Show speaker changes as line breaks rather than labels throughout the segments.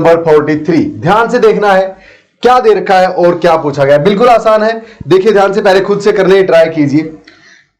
Number 43 ध्यान से देखना है क्या दे रखा है और क्या पूछा गया है। बिल्कुल आसान है, देखिए ध्यान से, पहले खुद से करने ट्राई कीजिए।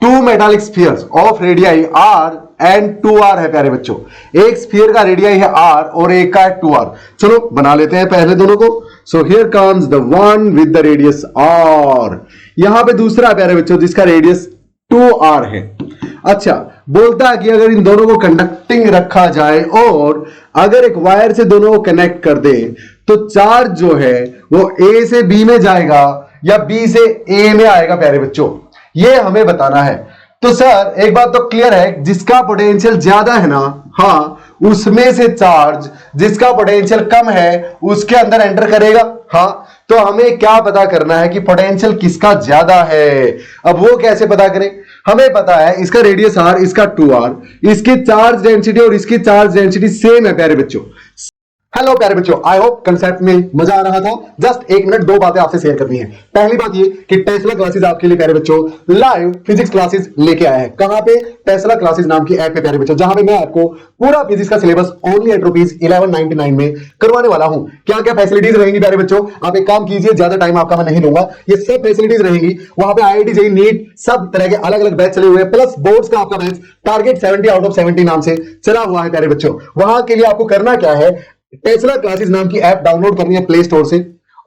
Two metallic spheres of radii R and 2r है प्यारे बच्चों। एक स्फीयर का रेडियाई है r और एक का है 2r। चलो बना लेते हैं पहले दोनों को। So here comes the one with the radius r, यहां पे दूसरा प्यारे बच्चों जिसका रेडियस 2r है। अच्छा, बोलता है कि अगर इन दोनों को कंडक्टिंग रखा जाए और अगर एक वायर से दोनों को कनेक्ट कर दे तो चार्ज जो है वो A से B में जाएगा या B से A में आएगा प्यारे बच्चों, ये हमें बताना है। तो सर एक बात तो क्लियर है, जिसका पोटेंशियल ज्यादा है ना, हाँ, उसमें से चार्ज जिसका पोटेंशियल कम है उसके अंदर एंटर करेगा। हाँ, तो हमें क्या पता करना है कि पोटेंशियल किसका ज्यादा है। अब वो कैसे पता करें, हमें पता है इसका रेडियस r, इसका 2r, इसकी चार्ज डेंसिटी और इसकी चार्ज डेंसिटी सेम है प्यारे बच्चों। हेलो प्यारे बच्चों, आई होप कंसेप्ट में मजा आ रहा था। जस्ट एक मिनट दो बातें आपसे शेयर करनी है। पहली बात ये कि टेस्ला क्लासेस आपके लिए प्यारे बच्चों लाइव फिजिक्स क्लासेस लेके आया है। कहां पे? टेस्ला क्लासेस नाम की ऐप पे प्यारे बच्चों, जहां पे मैं आपको पूरा फिजिक्स का सिलेबस ओनली एट ₹1199 में करवाने वाला हूं। क्या क्या फैसिलिटीज रहेंगी प्यारे बच्चों, आप एक काम कीजिए, ज्यादा टाइम आपका मैं नहीं लूंगा, ये सब फैसिलिटीज रहेंगी। वहां पे IIT JEE नीट सब तरह के अलग अलग बैच चले हुए हैं, प्लस बोर्ड्स का आपका बैच टारगेट 70 आउट ऑफ 70 नाम से चला हुआ है प्यारे बच्चों। वहां के लिए आपको करना क्या है, टेस्ला क्लासेस नाम की ऐप डाउनलोड करनी है प्ले स्टोर से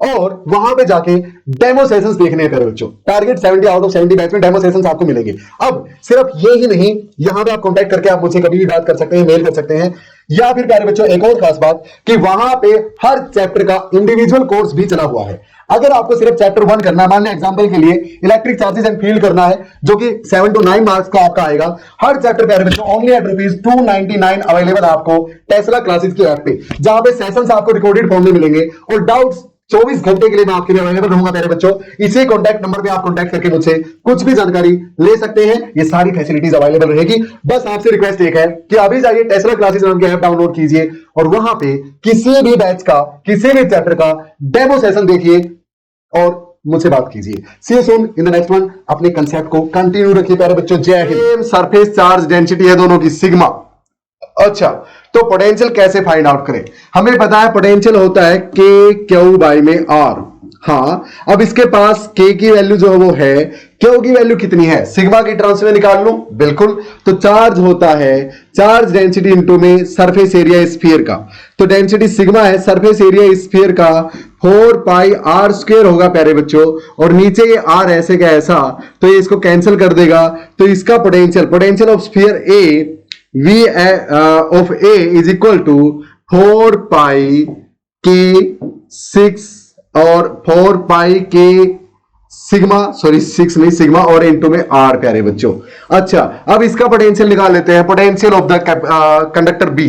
और वहां पे जाके डेमो सेशंस देखने हैं प्यारे बच्चों। टारगेट 70 आउट ऑफ 70 बैच में डेमो सेशंस आपको मिलेंगे। अब सिर्फ ये ही नहीं, यहां पे आप कांटेक्ट करके आप मुझसे कभी भी बात कर सकते हैं, मेल कर सकते हैं, या फिर प्यारे बच्चों एक और खास बात कि वहां पे हर चैप्टर का इंडिविजुअल कोर्स भी चला हुआ है। अगर आपको सिर्फ चैप्टर 1 करना है, मान लिया एग्जांपल के लिए इलेक्ट्रिक चार्जेस एंड फील्ड करना है, जो कि 7 to 9 मार्क्स का आपका आएगा, हर चैप्टर प्यारे बच्चों ओनली एट ₹299 अवेलेबल आपको टेस्ला क्लासेस की ऐप पे, जहां पे सेशंस आपको रिकॉर्डेड फॉर्म में मिलेंगे और डाउट्स 24 घंटे के लिए मैं आपके लिए अवेलेबल रहूंगा प्यारे बच्चों। इसी कॉन्टैक्ट नंबर पे आप कॉन्टैक्ट करके मुझसे कुछ भी जानकारी ले सकते हैं, ये सारी फैसिलिटीज अवेलेबल रहेगी। बस आपसे रिक्वेस्ट एक है कि अभी जाइए टेस्ला क्लासेस नाम की ऐप डाउनलोड कीजिए और वहां पे किसी भी बैच का, किसी भी चैप्टर का डेमो सेशन देखिए और मुझसे बात कीजिए। See you soon in the next one. अपने कंसेप्ट को कंटिन्यू रखिए प्यारे बच्चों। जय हिंद। सरफेस चार्ज डेंसिटी है दोनों की सिग्मा। अच्छा, तो पोटेंशियल कैसे फाइंड आउट करें? हमें पता है पोटेंशियल होता है के क्यू बाई में आर। हाँ, अब इसके पास के की वैल्यू जो है वो है, क्यू की वैल्यू कितनी है, सिग्मा की टर्म्स में निकाल लूं। बिल्कुल, तो चार्ज होता है चार्ज डेंसिटी इंटू में सरफेस एरिया स्फीयर का। तो डेंसिटी सिग्मा है, सरफेस एरिया स्फीयर का 4πr² होगा प्यारे बच्चों, और नीचे ये r ऐसे का ऐसा, तो ये इसको कैंसिल कर देगा। तो इसका potential of sphere A V of A is equal to 4πk6 और 4πk सिग्मा, सॉरी 6 नहीं सिग्मा और इनटू में r प्यारे बच्चों। अच्छा, अब इसका पोटेंशियल निकाल लेते हैं, potential of the conductor B,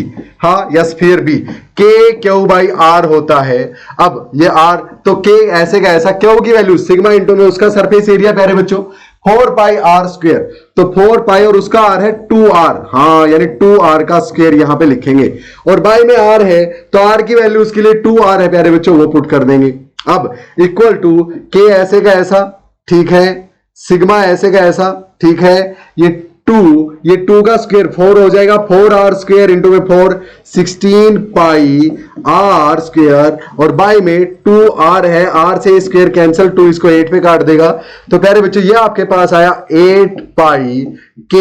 हाँ, या स्फीयर B, के क्यू बाई आर होता है। अब ये r, तो k ऐसे का ऐसा, क्यू की वैल्यू सिग्मा इंटू में उसका सरफेस एरिया प्यारे बच्चों 4πr², तो 4π और उसका r है 2r, हाँ, यानी 2r का स्क्वायर यहां पे लिखेंगे, और बाई में r है तो r की वैल्यू उसके लिए 2r है प्यारे बच्चों, वो पुट कर देंगे। अब इक्वल टू के ऐसे का ऐसा, ठीक है, सिग्मा ऐसे का ऐसा, ठीक है, ये 2 का स्क्वायर 4 हो जाएगा, 4r² इंटू में 4 16πr², और बाई में 2r है, r से स्क्वायर कैंसिल, 2 इसको 8 पे काट देगा। तो प्यारे बच्चों ये आपके पास आया 8πk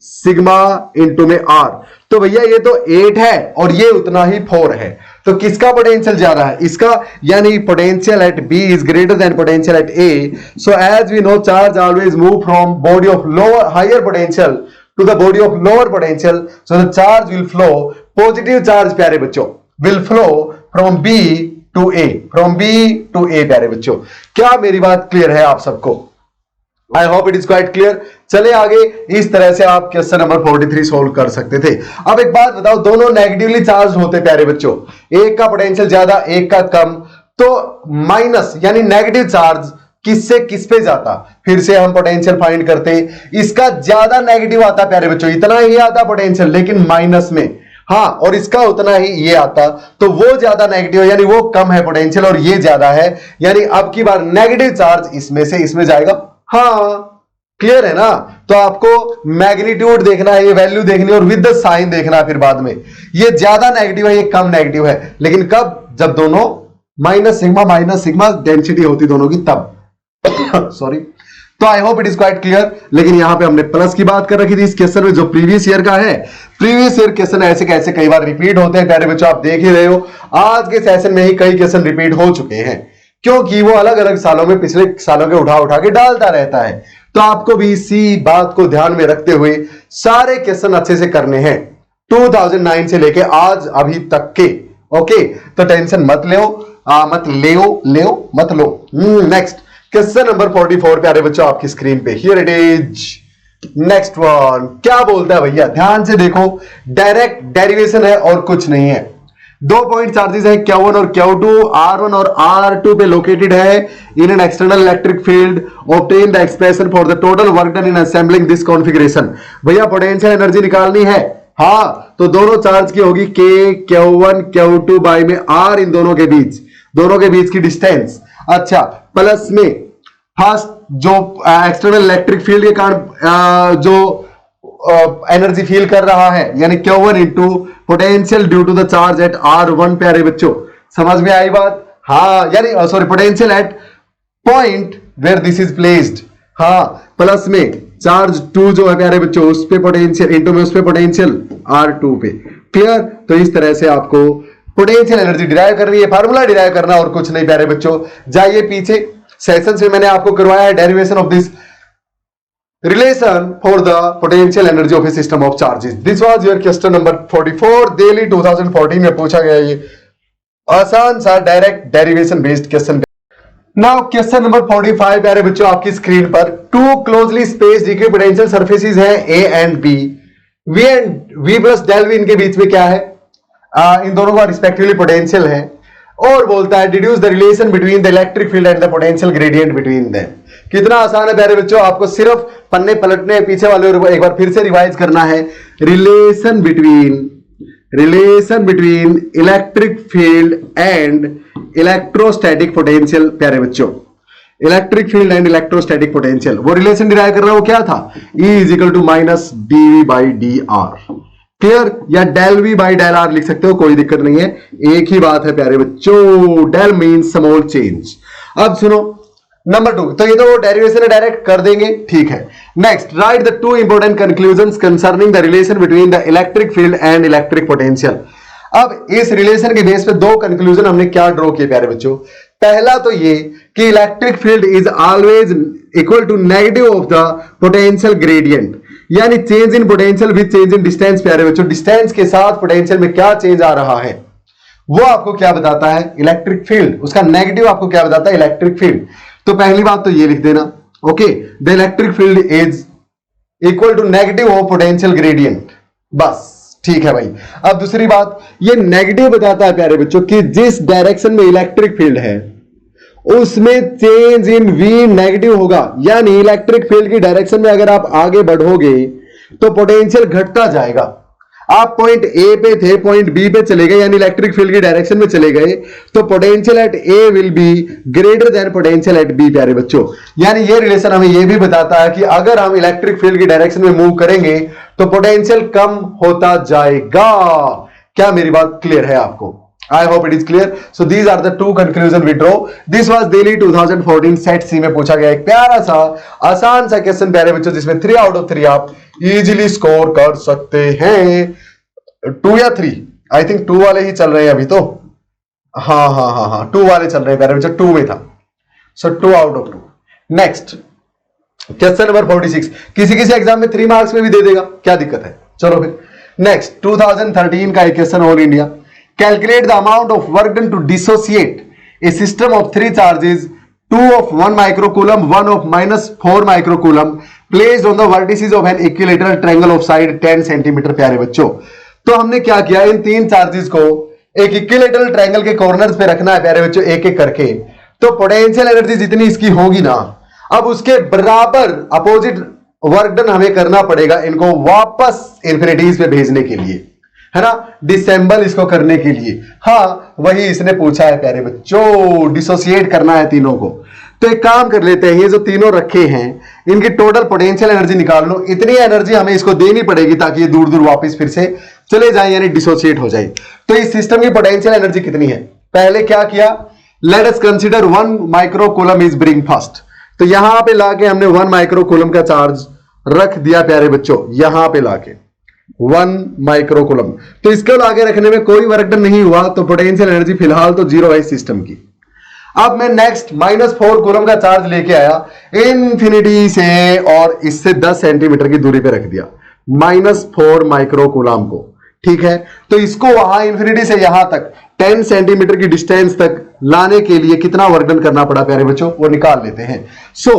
सिग्मा इंटू में r। तो भैया ये तो 8 है और ये उतना ही 4 है, तो किसका पोटेंशियल ज्यादा है? इसका, यानी potential at B is greater than potential at A। So as we know charge always move from body of lower higher potential to the body of lower potential, so the charge will flow, positive charge प्यारे बच्चों will flow from B to A, from B to A प्यारे बच्चों। क्या मेरी बात clear है आप सबको? I hope it is quite clear. चले आगे, इस तरह से आप क्वेश्चन नंबर 43 सोल्व कर सकते थे। अब एक बात बताओ, दोनों नेगेटिवली चार्ज होते प्यारे बच्चों, एक का पोटेंशियल ज्यादा एक का कम, तो माइनस यानी नेगेटिव चार्ज किससे किस पे जाता? फिर से हम पोटेंशियल फाइंड करते, इसका ज्यादा नेगेटिव आता प्यारे बच्चों, इतना ही आता पोटेंशियल लेकिन माइनस में, हाँ, और इसका उतना ही ये आता, तो वो ज्यादा नेगेटिव यानी वो कम है पोटेंशियल और ये ज्यादा है, यानी अब की बार नेगेटिव चार्ज इसमें से इसमें जाएगा। हाँ, क्लियर है ना? तो आपको मैग्नीट्यूड देखना है, ये वैल्यू देखनी है और विद द साइन देखना है फिर बाद में। ये ज्यादा नेगेटिव है, ये कम नेगेटिव है, लेकिन कब? जब दोनों माइनस सिग्मा डेंसिटी होती दोनों की तब। सॉरी। तो I hope it is quite clear. लेकिन यहां पे हमने प्लस की बात कर रखी थी इस क्वेश्चन में, जो प्रीवियस ईयर का है। प्रीवियस ईयर क्वेश्चन ऐसे कैसे कई बार रिपीट होते हैं प्यारे बच्चों, आप देख ही रहे हो। आज के सेशन में ही कई क्वेश्चन रिपीट हो चुके हैं, क्योंकि वो अलग अलग सालों में पिछले सालों के उठा उठा के डालता रहता है। तो आपको भी इसी बात को ध्यान में रखते हुए सारे क्वेश्चन अच्छे से करने हैं, 2009 से लेके आज अभी तक के। ओके, तो टेंशन मत लो। नेक्स्ट क्वेश्चन नंबर 44 प्यारे बच्चों आपकी स्क्रीन पे, here it is. Next one क्या बोलता है भैया, ध्यान से देखो। डायरेक्ट डेरिवेशन है और कुछ नहीं है। 2 पॉइंट चार्जेस है Q1 और Q2, R1 और R2 पे लोकेटेड है in an external electric field. Obtain the expression for the total work done in assembling this configuration. भैया पोटेंशियल एनर्जी निकालनी है, हाँ, तो दोनों चार्ज की होगी K Q1 Q2 बाय में R, इन दोनों के बीच की डिस्टेंस। अच्छा, प्लस में फर्स्ट जो एक्सटर्नल इलेक्ट्रिक फील्ड के कारण जो एनर्जी फील कर रहा है, यानी Q1 into potential due to the charge at R1। प्यारे बच्चों समझ में आई बात? हाँ, यानी sorry, potential at point where this is placed. हाँ, प्लस में चार्ज 2 जो है प्यारे बच्चों, उस पे पोटेंशियल इंटू में उस पे पोटेंशियल R2 पे। क्लियर? तो इस तरह से आपको पोटेंशियल एनर्जी डिराइव करनी है, फार्मूला डिराइव करना और कुछ नहीं प्यारे बच्चों। जाइए पीछे सेशन में मैंने आपको करवाया है derivation of this relation for the potential energy of a system of charges. This was your question number 44 Delhi 2014 में पूछा गया ये आसान सा direct derivation based question. Now question number 45 प्यारे बच्चों आपकी स्क्रीन पर। Two closely spaced equipotential surfaces हैं A and B। V plus del V इनके बीच में क्या है? इन दोनों का रिस्पेक्टिवली पोटेंशियल है, और बोलता है deduce the relation between the electric field and the potential gradient between them. कितना आसान है प्यारे बच्चों, आपको सिर्फ पन्ने पलटने पीछे वाले और एक बार फिर से रिवाइज करना है। Relation between electric field and electrostatic potential. प्यारे बच्चों electric field and electrostatic potential, वो रिलेशन डिराइव कर रहा है, वो क्या था? E is equal to minus dV by dr। Clear? या del V by del R लिख सकते हो, कोई दिक्कत नहीं है, एक ही बात है प्यारे बच्चों। Del means small change. अब सुनो नंबर 2, तो ये तो डेरिवेशन है, डायरेक्ट कर देंगे, ठीक है। Next, right the 2 important conclusions concerning the relation between the electric field and electric potential. अब इस रिलेशन के बेस पे 2 कंक्लूजन हमने क्या ड्रॉ किए प्यारे बच्चों। पहला तो ये कि electric field is always equal to negative of the potential gradient, यानी change in potential with change in distance. प्यारे बच्चों डिस्टेंस के साथ पोटेंशियल में क्या चेंज आ रहा है वो आपको क्या बताता है? Electric field. उसका नेगेटिव आपको क्या बताता है? Electric field. तो पहली बात तो ये लिख देना, okay, the electric field is equal to negative of potential gradient, बस ठीक है भाई। अब दूसरी बात, ये नेगेटिव बताता है प्यारे बच्चों कि जिस डायरेक्शन में इलेक्ट्रिक फील्ड है उसमें चेंज इन V नेगेटिव होगा, यानी इलेक्ट्रिक फील्ड की डायरेक्शन में अगर आप आगे बढ़ोगे तो पोटेंशियल घटता जाएगा। आप पॉइंट A पे थे, पॉइंट B पे चले गए, यानी इलेक्ट्रिक फील्ड की डायरेक्शन में चले गए, तो potential at A will be greater than potential at B प्यारे बच्चों। यानी ये रिलेशन हमें ये भी बताता है कि अगर हम इलेक्ट्रिक फील्ड की डायरेक्शन में मूव करेंगे तो पोटेंशियल कम होता जाएगा। क्या मेरी बात क्लियर है आपको? I hope it is clear. So these are the 2 conclusion we draw. This was Delhi 2014 set C में पूछा गया एक प्यारा सा आसान सा क्वेश्चन प्यारे बच्चों, जिसमें 3 आउट ऑफ 3 आप इजीली स्कोर कर सकते हैं। 2 या 3, आई थिंक 2 वाले ही चल रहे हैं अभी तो। हाँ 2 वाले चल रहे हैं प्यारे बच्चों, 2 में था। सो 2 out of 2। Next question number 46, किसी एग्जाम में 3 मार्क्स में भी दे देगा, क्या दिक्कत है? चलो फिर नेक्स्ट 2013 का एक question all India. Calculate the amount of work done to dissociate a system of 3 charges, 2 of 1 microcoulomb, 1 of -4 microcoulomb, placed on the vertices of an equilateral triangle of side 10 centimetre. प्यारे बच्चों तो हमने क्या किया, इन 3 charges को एक equilateral triangle के corners पे रखना है प्यारे बच्चों, एक एक करके। तो पोटेंशियल एनर्जी जितनी इसकी होगी ना, अब उसके बराबर अपोजिट वर्क डन हमें करना पड़ेगा इनको वापस इंफिनिटीज पे भेजने के लिए, है ना, डिसेंबल इसको करने के लिए। हाँ वही इसने पूछा है प्यारे बच्चों, डिसोसिएट करना है तीनों को। तो एक काम कर लेते हैं, ये जो तीनों रखे हैं इनकी टोटल पोटेंशियल एनर्जी निकाल लो। इतनी एनर्जी हमें इसको देनी पड़ेगी ताकि ये दूर दूर वापस फिर से चले जाए, यानी डिसोसिएट हो जाए। तो इस सिस्टम की पोटेंशियल एनर्जी कितनी है? पहले क्या किया, let us consider 1 micro coulomb is bring first. तो यहां पे लाके हमने 1 माइक्रो कूलम का चार्ज रख दिया प्यारे बच्चों, यहां पे लाके 1 माइक्रो कूलम। तो इसको लाके रखने में कोई वर्क डन नहीं हुआ, तो पोटेंशियल एनर्जी फिलहाल तो जीरो है इस सिस्टम की। अब मैं नेक्स्ट -4 कूलम का चार्ज लेके आया इंफिनिटी से और इससे 10 सेंटीमीटर की दूरी पे रख दिया, -4 माइक्रो कूलम को। ठीक है, तो इसको वहां इंफिनिटी से यहां तक 10 सेंटीमीटर की डिस्टेंस तक लाने के लिए कितना वर्क डन करना पड़ा प्यारे बच्चों, वो निकाल लेते हैं। So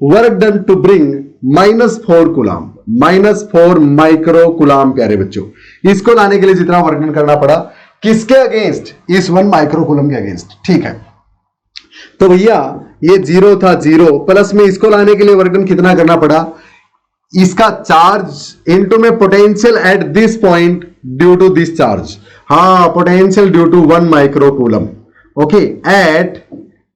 work done to bring -4 coulomb, -4 micro coulomb प्यारे बच्चों, इसको लाने के लिए जितना वर्क डन करना पड़ा, किसके अगेंस्ट? इस 1 माइक्रो कूलम के अगेंस्ट। ठीक है, तो भैया ये 0 था, 0 प्लस में इसको लाने के लिए वर्क डन कितना करना पड़ा, इसका चार्ज इनटू में potential at this point due to this charge. हाँ, potential due to 1 micro coulomb, okay, at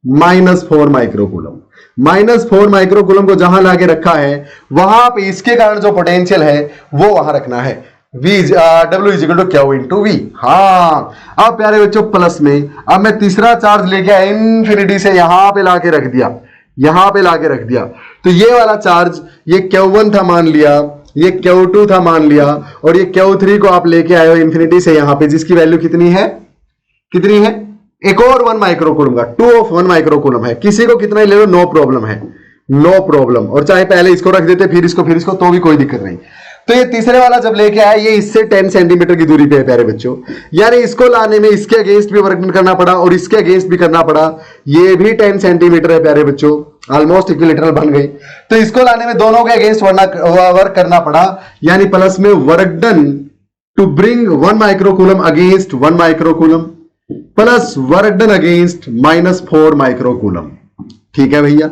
-4 micro coulomb. -4 micro coulomb को जहां लाके रखा है वहां पे इसके कारण जो पोटेंशियल है वो वहां रखना है, W is equal to Q into V. हाँ, अब प्यारे बच्चों प्लस में अब मैं तीसरा चार्ज लेके आया इंफिनिटी से यहां पे लाके रख दिया, यहां पे लाके रख दिया। तो ये वाला चार्ज ये Q1 था मान लिया, ये Q2 था मान लिया, और ये Q3 को आप लेके आए हो इंफिनिटी से यहां पे, जिसकी वैल्यू कितनी है, कितनी है, एक और 1 माइक्रो कूलम का 2 ऑफ 1 माइक्रो कूलम है। किसी को कितना ही ले लो, नो प्रॉब्लम है, नो प्रॉब्लम। और चाहे पहले इसको रख देते फिर इसको तो भी कोई दिक्कत नहीं। तो ये तीसरे वाला जब लेके आया, ये इससे 10 सेंटीमीटर की दूरी पे है प्यारे बच्चों, यानी इसको लाने में इसके अगेंस्ट भी वर्क करना पड़ा और इसके अगेंस्ट भी करना पड़ा। ये भी 10 सेंटीमीटर है प्यारे बच्चों, ऑलमोस्ट इक्विलेटरल बन गई। तो इसको लाने में दोनों के अगेंस्ट वर्क करना पड़ा, यानी प्लस में work done to bring 1 micro coulomb against 1 micro coulomb plus work done against -4 micro coulomb. ठीक है भैया,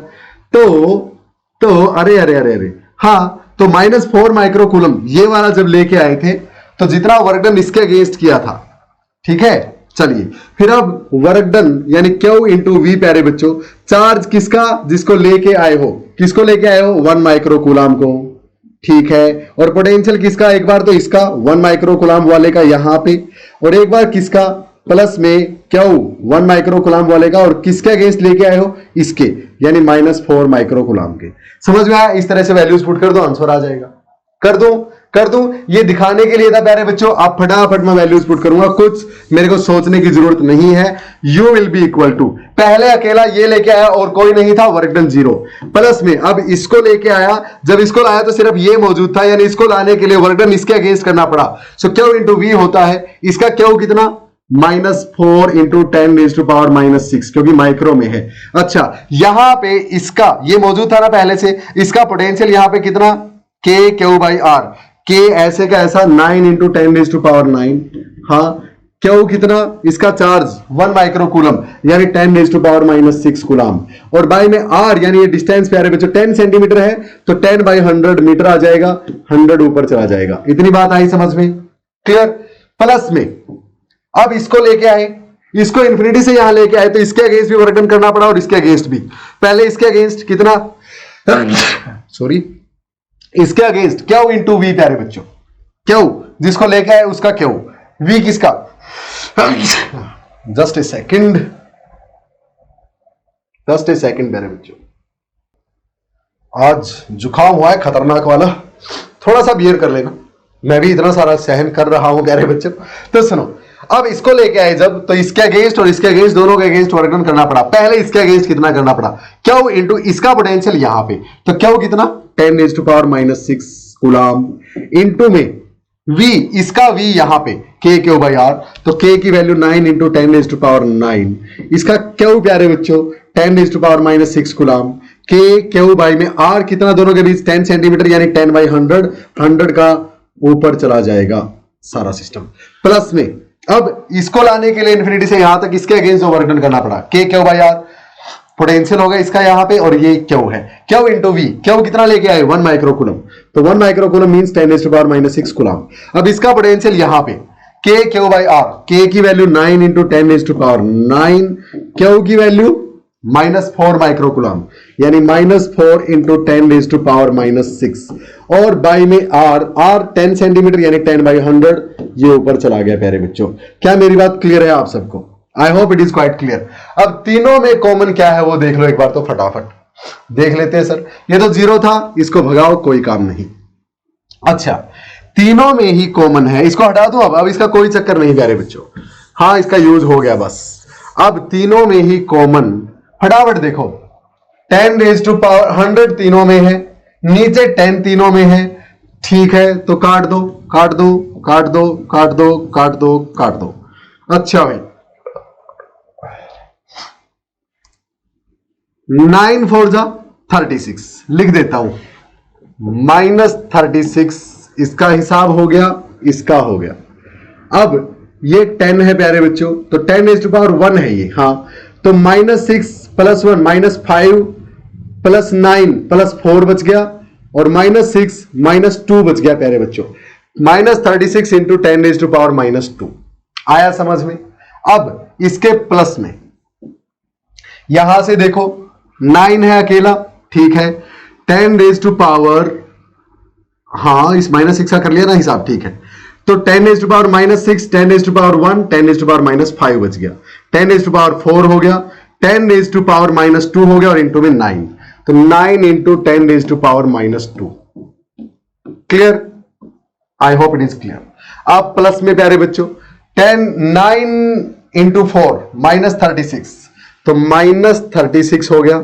तो अरे अरे अरे अरे हाँ, तो -4 माइक्रो कूलम ये वाला जब लेके आए थे तो जितना वर्क डन इसके अगेंस्ट किया था, ठीक है, चलिए फिर अब वर्क डन यानी Q इंटू वी प्यारे बच्चों, चार्ज किसका, जिसको लेके आए हो, किसको लेके आए हो, 1 माइक्रो कूलम को। ठीक है, और पोटेंशियल किसका, एक बार तो इसका 1 माइक्रो कूलम वाले का यहां पे, और एक बार किसका, प्लस में Q 1 माइक्रो कूलम वाले का, और किसके अगेंस्ट लेके आए हो, इसके, यानी -4 माइक्रो कूलम के। समझ में आया? इस तरह से वैल्यूज पुट कर दो, आंसर आ जाएगा। कर दूं, ये दिखाने के लिए था प्यारे बच्चों। आप फटाफट मैं वैल्यूज पुट करूंगा, कुछ मेरे को सोचने की जरूरत नहीं है। U will be equal to, पहले अकेला ये लेके आया और कोई नहीं था, वर्क डन 0, प्लस में अब इसको लेके आया, जब इसको लाया तो सिर्फ ये मौजूद था, यानी इसको लाने के लिए वर्क डन इसके अगेंस्ट करना पड़ा। सो Q इंटू वी होता है, इसका Q कितना, -4 इंटू 10⁻⁻⁶, क्योंकि माइक्रो में है। अच्छा, यहां पे इसका ये मौजूद था ना पहले से, इसका पोटेंशियल यहां पे कितना, KQ/R, K ऐसे का ऐसा 9 इंटू 10⁻⁹। हाँ, Q कितना, इसका चार्ज 1 माइक्रो कूलम यानी 10⁻⁻⁶ कूलम, और बाय में R यानी ये डिस्टेंस प्यारे बच्चों 10 सेंटीमीटर है, तो 10/100 मीटर आ जाएगा, 100 ऊपर चला जाएगा। इतनी बात आई समझ में, क्लियर? प्लस में अब इसको लेके आए, इसको इंफिनिटी से यहां लेके आए, तो इसके अगेंस्ट भी वर्क डन करना पड़ा और इसके अगेंस्ट भी। पहले इसके अगेंस्ट कितना, सॉरी, इसके अगेंस्ट Q इंटू वी प्यारे बच्चों, Q जिसको लेके आए उसका Q, V किसका, जस्ट ए सेकंड प्यारे बच्चों, आज जुकाम हुआ है खतरनाक वाला, थोड़ा सा बियर कर लेना, मैं भी इतना सारा सहन कर रहा हूं प्यारे बच्चों। तो सुनो, अब इसको लेके आए जब, तो इसके अगेंस्ट और इसके अगेंस्ट दोनों के अगेंस्ट वर्क डन करना पड़ा। पहले इसके अगेंस्ट कितना करना पड़ा, Q इंटू इसका पोटेंशियल यहां पे, तो Q कितना, 10⁻⁻⁶ कूलम, इंटू में V, इसका V यहां पे KQ/R, तो K की वैल्यू 9 इंटू 10⁻⁹, इसका Q प्यारे बच्चों 10⁻⁻⁶ कूलम, KQ बाई में R कितना, दोनों के बीच 10 सेंटीमीटर यानी 10/100, 100 का ऊपर चला जाएगा सारा सिस्टम। प्लस में अब इसको लाने के लिए इंफिनिटी से यहां तक इसके अगेंस्ट वर्क डन करना पड़ा, KQ/R पोटेंशियल होगा इसका यहां पे, और ये Q है, Q इंटू वी, Q कितना लेके आए, 1 माइक्रो कूलम, तो 1 माइक्रो कूलम मींस 10⁻⁻⁶ कूलम। अब इसका पोटेंशियल यहां पे KQ/R, K की वैल्यू 9 इंटू 10⁻⁹, Q की वैल्यू -4 माइक्रोकुलम, यानी -4 इंटू 10⁻⁻�6, और बाई में r 10 सेंटीमीटर यानी 10/100, ये ऊपर चला गया प्यारे बच्चों। क्या मेरी बात क्लियर है आप सबको? I hope it is quite clear. अब तीनों में कॉमन क्या है वो देख लो एक बार, तो फटाफट देख लेते हैं। सर ये तो 0 था, इसको भगाओ, कोई काम नहीं। अच्छा, तीनों में ही कॉमन है, इसको हटा दो। अब इसका कोई चक्कर नहीं प्यारे बच्चों, हाँ इसका यूज हो गया बस। अब तीनों में ही कॉमन, फटाफट देखो, 10⁻100 तीनों में है, नीचे 10 तीनों में है, ठीक है, तो काट दो काट दो काट दो काट दो काट दो काट दो। अच्छा भाई, 9 4 जा 36 लिख देता हूं, -36 इसका हिसाब हो गया, इसका हो गया। अब ये 10 है प्यारे बच्चों, तो 10⁻1 है ये, हाँ, तो -6 + 1 -5 + 9 + 4 बच गया, और -6 -2 बच गया प्यारे बच्चों। -36 इंटू 10⁻2 आया समझ में? अब इसके प्लस में यहां से देखो 9 है अकेला, ठीक है, 10⁻, हाँ इस -6 का कर लिया ना हिसाब, ठीक है, तो 10⁻⁻6 10⁻1 10⁻−5 बच गया, 10⁻4 हो गया, 10⁻−2 हो गया, और इंटू में 9, तो 9 into 10⁻−2। Clear? I hope it is clear. अब प्लस में प्यारे बच्चों 9 इंटू 4 -36, तो -36 हो गया।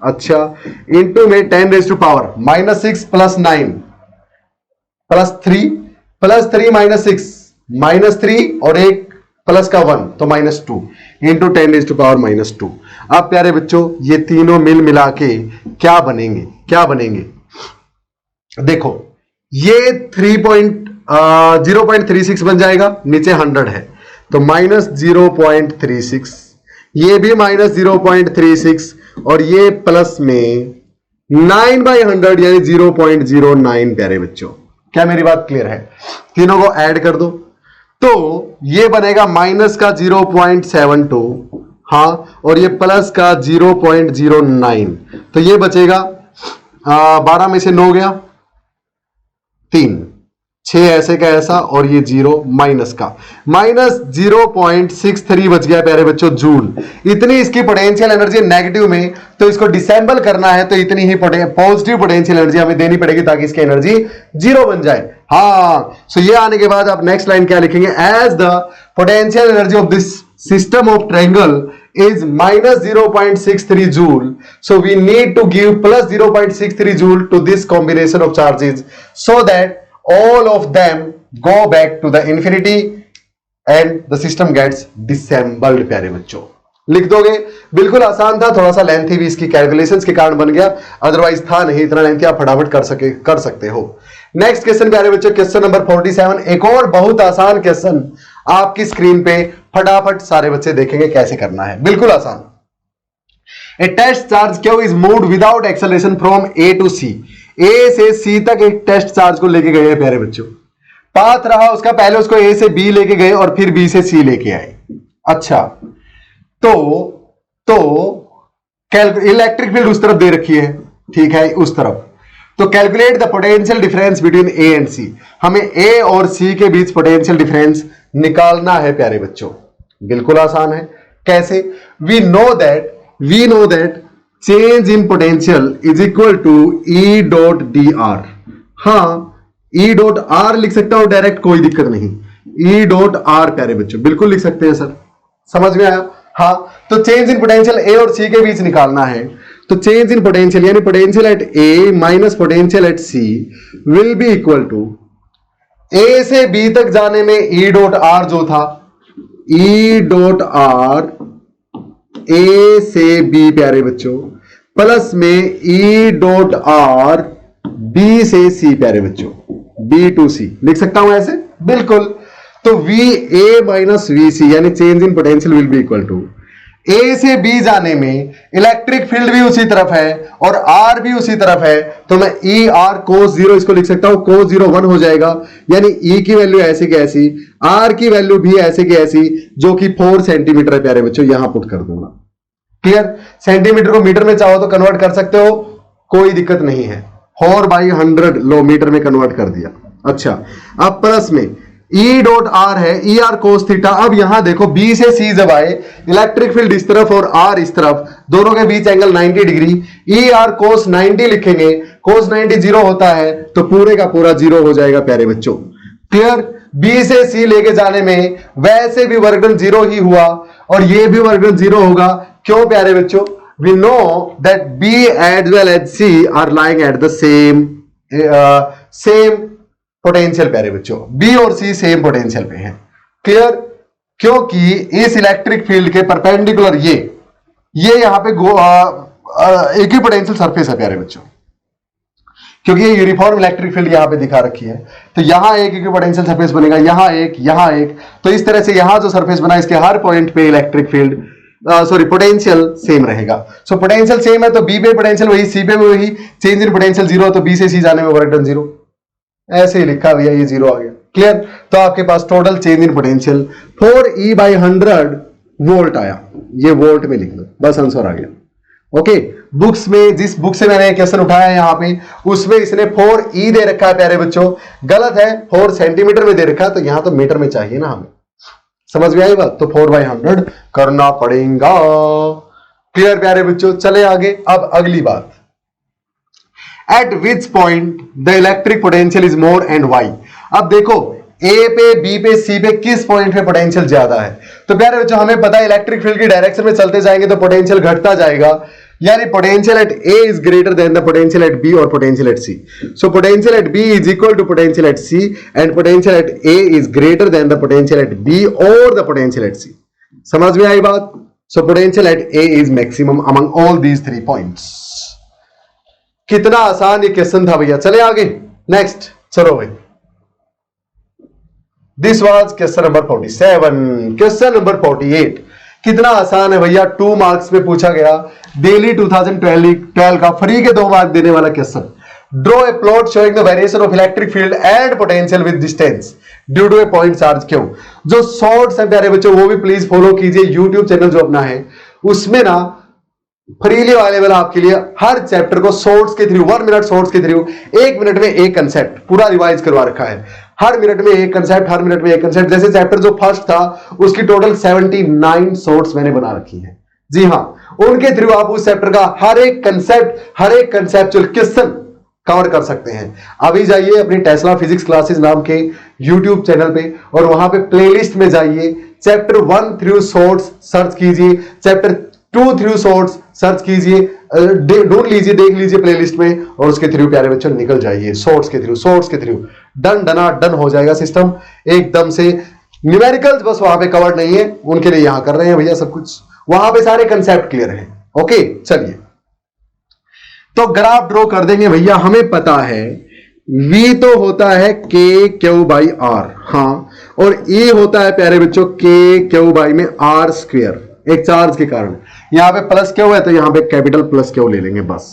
अच्छा, इंटू में 10⁻, -6 + 9 +3 -6 और एक प्लस का 1, तो -2 इंटू 10⁻²। अब प्यारे बच्चों ये तीनों मिल मिला के क्या बनेंगे? क्या बनेंगे? देखो ये 0.36 बन जाएगा, नीचे 100 है, तो -0.36, ये भी -0.36, और ये प्लस में 9/100 यानी 0.09 प्यारे बच्चों। क्या मेरी बात क्लियर है? तीनों को ऐड कर दो, तो ये बनेगा माइनस का 0.72, हाँ, और ये प्लस का 0.09, तो ये बचेगा 12 में से 9 गया 3, 6 ऐसे का ऐसा, और ये 0 माइनस का -0.63 बच गया प्यारे बच्चों जूल। इतनी इसकी पोटेंशियल एनर्जी नेगेटिव में, तो इसको डिसेंबल करना है तो इतनी ही पॉजिटिव पोटेंशियल एनर्जी हमें देनी पड़ेगी ताकि इसकी एनर्जी 0 बन जाए। हाँ, सो ये आने के बाद आप नेक्स्ट लाइन क्या लिखेंगे? As the potential energy of this system of triangle is -0.63 joule, so we need to give plus 0.63 joule to this combination of charges so that all of them go back to the infinity and the system gets disassembled। प्यारे बच्चों लिख दोगे? बिल्कुल आसान था, थोड़ा सा lengthy भी इसकी कैलकुलेशंस के कारण बन गया, अदरवाइज था नहीं इतना लेंथी, आप फटाफट कर सकते हो। नेक्स्ट क्वेश्चन प्यारे बच्चों, क्वेश्चन नंबर 47, एक और बहुत आसान क्वेश्चन आपकी स्क्रीन पे, फटाफट सारे बच्चे देखेंगे कैसे करना है, बिल्कुल आसान। A test charge q is moved without acceleration from a to c, a से सी तक एक टेस्ट चार्ज को लेके गए प्यारे बच्चों, पाथ रहा उसका, पहले उसको ए से बी लेके गए और फिर बी से सी लेके आए। अच्छा, तो इलेक्ट्रिक फील्ड उस तरफ दे रखी है, ठीक है, उस तरफ, तो calculate the potential difference between a and c, हमें ए और सी के बीच पोटेंशियल डिफरेंस निकालना है प्यारे बच्चों। बिल्कुल आसान है, कैसे? We know that change in potential is equal to E dot d r. हाँ, ई डॉट आर लिख सकता हूं डायरेक्ट, कोई दिक्कत नहीं, ई डॉट आर प्यारे बच्चों बिल्कुल लिख सकते हैं सर, समझ में आया? हाँ, तो चेंज इन पोटेंशियल ए और सी के बीच निकालना है, तो चेंज इन पोटेंशियल यानी potential at a minus potential at c will be equal to, a से बी तक जाने में ई डॉट आर जो था, ई डॉट आर ए से बी प्यारे बच्चों, प्लस में ई डॉट आर बी से सी प्यारे बच्चों, बी टू सी लिख सकता हूं ऐसे, बिल्कुल। तो v a minus v c यानी change in potential will be equal to, a से बी जाने में इलेक्ट्रिक फील्ड भी उसी तरफ है और आर भी उसी तरफ है, तो मैं ई आर कोस 0 इसको लिख सकता हूं, कोस 0 1 हो जाएगा, यानी ई की वैल्यू ऐसी की ऐसी, आर की वैल्यू भी ऐसे की ऐसी, जो कि 4 सेंटीमीटर है प्यारे बच्चों, यहां पुट कर दूंगा। क्लियर? सेंटीमीटर को मीटर में चाहो तो कन्वर्ट कर सकते हो, कोई दिक्कत नहीं है। 4/100 लो मीटर में कन्वर्ट कर दिया। अच्छा, अब प्लस में E डॉट आर है, ई आर कोस थीटा। अब यहां देखो B से C जब आए, इलेक्ट्रिक फील्ड इस तरफ और R इस तरफ, दोनों के बीच एंगल 90 डिग्री, ई आर कोस 90 लिखेंगे, कोस 90 जीरो होता है तो पूरे का पूरा जीरो हो जाएगा प्यारे बच्चों। क्लियर? B से C लेके जाने में वैसे भी वर्गन जीरो ही हुआ और ये भी वर्गन जीरो होगा। क्यों प्यारे बच्चों? We know that B as well as C are lying at the same potential प्यारे बच्चों। बी और सी सेम पोटेंशियल पे हैं। क्लियर? क्योंकि इस इलेक्ट्रिक फील्ड के परपेंडिकुलर ये यहां पे एक ही पोटेंशियल सरफेस है प्यारे बच्चों, क्योंकि ये यूनिफॉर्म इलेक्ट्रिक फील्ड यहां पे दिखा रखी है। तो यहां एक पोटेंशियल सरफेस बनेगा, यहां एक। तो इस तरह से यहां जो सरफेस बना इसके हर पॉइंट पे इलेक्ट्रिक फील्ड पोटेंशियल सेम रहेगा। सो पोटेंशियल सेम है तो बी पे पोटेंशियल वही, सी पे वही, चेंज इन पोटेंशियल जीरो, तो बी से सी जाने में वर्क डन जीरो। ऐसे ही लिखा भैया, ये जीरो आ गया। क्लियर? तो आपके पास total change in potential 4E/100 volt आया। ये वोल्ट में लिख लो, बस आंसर आ गया। ओके, बुक्स में जिस बुक से मैंने क्वेश्चन उठाया है यहां पे, उसमें इसने 4E दे रखा है प्यारे बच्चों, गलत है, 4 सेंटीमीटर में दे रखा है, तो यहां तो मीटर में चाहिए ना हमें। समझ में आई बात? तो 4/100 करना पड़ेगा। क्लियर प्यारे बच्चों? चले आगे। अब अगली बात, at which point the electric potential is more and why. अब देखो ए पे, बी पे, सी पे किस पॉइंट पे पोटेंशियल ज्यादा है। तो प्यारे बच्चों हमें पता है इलेक्ट्रिक फील्ड की डायरेक्शन में चलते जाएंगे तो पोटेंशियल घटता जाएगा, यानी potential at a is greater than the potential at b और potential at c. So potential at b is equal to potential at c and potential at a is greater than the potential at b और the potential at c. समझ में आई बात? So potential at a is maximum among all these 3 points. कितना आसान ये question था भैया। चले आगे, नेक्स्ट चलो भाई। This was question number 47। Question number 48 कितना आसान है भैया, 2 मार्क्स में पूछा गया, डेली 2012 का फ्री के 2 मार्क देने वाला question. Draw a plot showing the variation of electric field and potential with distance due to a point charge Q. जो शॉर्ट्स है प्यारे बच्चों वो भी प्लीज फॉलो कीजिए, यूट्यूब चैनल जो अपना है उसमें ना फ्रीली अवेलेबल आपके लिए हर चैप्टर को शॉर्ट्स के थ्रू, 1 मिनट शॉर्ट्स के थ्रू, 1 मिनट में एक कंसेप्ट पूरा रिवाइज करवा रखा है। हर मिनट में एक कंसेप्ट, हर मिनट में एक कंसेप्ट। जैसे चैप्टर जो फर्स्ट था उसकी टोटल 79 शॉर्ट्स मैंने बना रखी है। जी हां, उनके थ्रू आप उस चैप्टर का हर एक कंसेप्ट, हर एक कंसेप्चुअल क्वेश्चन कवर कर सकते हैं। अभी जाइए अपनी टेस्ला फिजिक्स क्लासेस नाम के यूट्यूब चैनल पे और वहां पे प्लेलिस्ट में जाइए, चैप्टर 1 थ्रू शॉर्ट्स सर्च कीजिए, चैप्टर 2 थ्रू शॉर्ट्स सर्च कीजिए, ढूंढ लीजिए, देख लीजिए प्लेलिस्ट में और उसके थ्रू प्यारे बच्चों निकल जाइए। शॉर्ट्स के थ्रू डन हो जाएगा सिस्टम एकदम से। न्यूमेरिकल्स बस वहां पे कवर्ड नहीं है, उनके लिए यहां कर रहे हैं भैया सब कुछ, वहां पे सारे कंसेप्ट क्लियर है। ओके चलिए, तो ग्राफ ड्रॉ कर देंगे भैया। हमें पता है V तो होता है KQ/R, हाँ, और E होता है प्यारे बच्चों KQ में R², एक चार्ज के कारण। यहां पे प्लस क्यू है तो यहां पे कैपिटल प्लस क्यू ले लेंगे बस।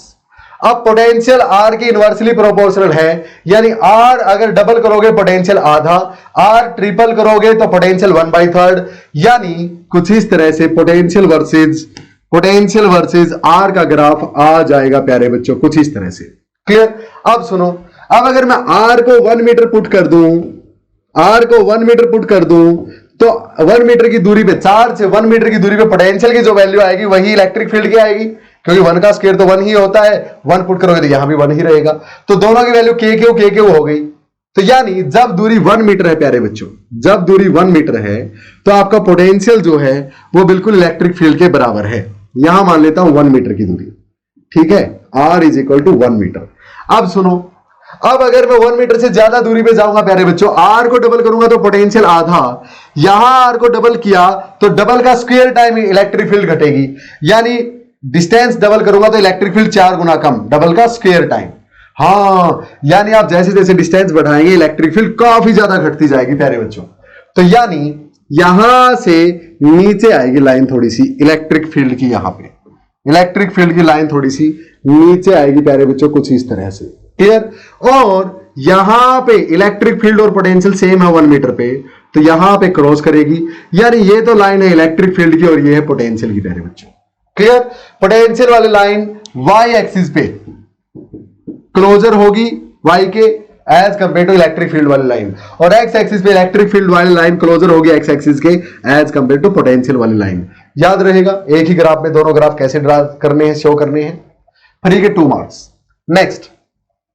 अब पोटेंशियल R की इनवर्सली प्रोपोर्शनल है, यानी R अगर डबल करोगे पोटेंशियल आधा, R ट्रिपल करोगे तो पोटेंशियल 1/3, यानी कुछ इस तरह से पोटेंशियल वर्सेस R का ग्राफ आ जाएगा प्यारे बच्चों, कुछ इस तरह से। क्लियर? अब सुनो, अब अगर मैं R को 1 मीटर पुट कर दूं, R को 1 मीटर पुट कर दूं तो 1 मीटर की दूरी पे, चार्ज से 1 मीटर की दूरी पे पोटेंशियल की जो वैल्यू आएगी वही इलेक्ट्रिक फील्ड की आएगी, क्योंकि 1 का स्क्वायर तो 1 ही होता है। 1 पुट करोगे तो यहां भी 1 ही रहेगा, तो दोनों की वैल्यू KQ हो गई। तो यानी जब दूरी 1 मीटर है प्यारे बच्चों, जब दूरी 1 मीटर है तो आपका पोटेंशियल जो है वो बिल्कुल इलेक्ट्रिक फील्ड के बराबर है। यहां मान लेता हूं 1 मीटर की दूरी, ठीक है, R = 1 मीटर। अब सुनो, अब अगर मैं 1 मीटर से ज्यादा दूरी पे जाऊंगा प्यारे बच्चों, R को डबल करूंगा तो पोटेंशियल आधा, यहां R को डबल किया तो डबल का स्क्वायर टाइम इलेक्ट्रिक फील्ड घटेगी, यानी डिस्टेंस डबल करूंगा तो इलेक्ट्रिक फील्ड 4 गुना कम, डबल का स्क्वायर टाइम। हाँ, यानी आप जैसे जैसे डिस्टेंस बढ़ाएंगे इलेक्ट्रिक फील्ड काफी ज्यादा घटती जाएगी प्यारे बच्चों। तो यानी यहां से नीचे आएगी लाइन थोड़ी सी इलेक्ट्रिक फील्ड की, यहां पे इलेक्ट्रिक फील्ड की लाइन थोड़ी सी नीचे आएगी प्यारे बच्चों, कुछ इस तरह से। क्लियर? और यहां पे इलेक्ट्रिक फील्ड और पोटेंशियल सेम है 1 मीटर पे, तो यहां पे क्रॉस करेगी, यानी ये तो लाइन है इलेक्ट्रिक फील्ड की और ये है पोटेंशियल की प्यारे बच्चों। क्लियर? पोटेंशियल वाली लाइन वाई एक्सिस पे क्लोजर होगी वाई के as compare to electric field वाली लाइन, और एक्स एक्सिस पे इलेक्ट्रिक फील्ड वाली लाइन क्लोजर होगी एक्स एक्सिस के एज कंपेयर टू पोटेंशियल वाली लाइन। याद रहेगा एक ही ग्राफ में दोनों ग्राफ कैसे ड्रा करने हैं, शो करने हैं। फ्री के 2 मार्क्स। नेक्स्ट